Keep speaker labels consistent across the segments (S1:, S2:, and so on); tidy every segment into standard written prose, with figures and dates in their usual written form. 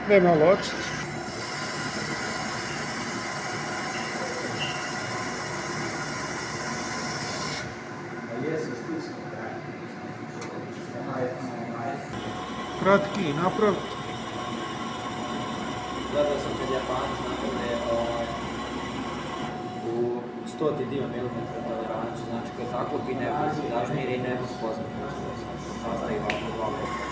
S1: Nema ločić. Kratki napraviti.
S2: Gledao sam kad Japanac napravlja u 100 dio milimetra toleranciju, znači kad zaklopi neko zažmiri i nema spoznat. Sastavi ovako dva metra.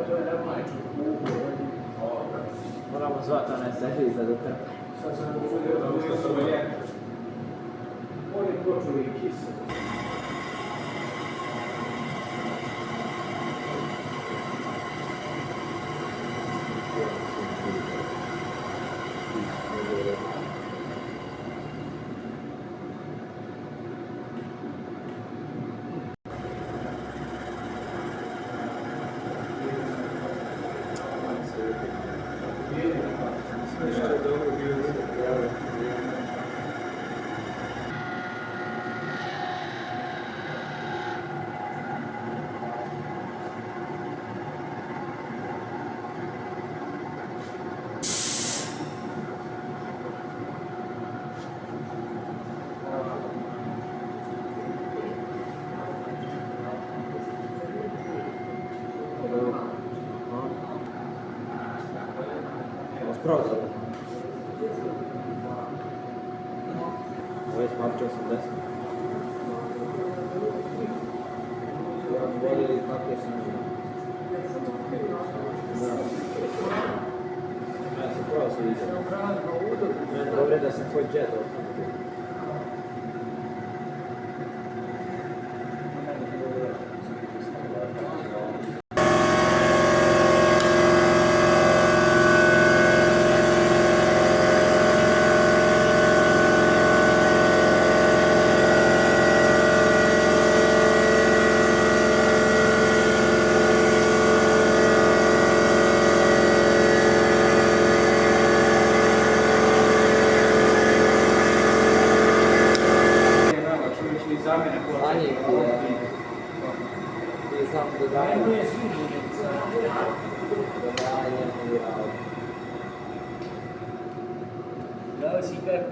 S3: To je nemajču kubu.
S2: Moramo zvati onaj servis da dotrpa.
S3: Sad sam učudio da nije samo jedan. Oni počeli i kiseli.
S2: Spravo sada. Ovo je smarče 80. Volili kako je snažno. Ja sam pravo se vidio. Meni dobro da sam tvoj džet ostao.
S3: Da li si kako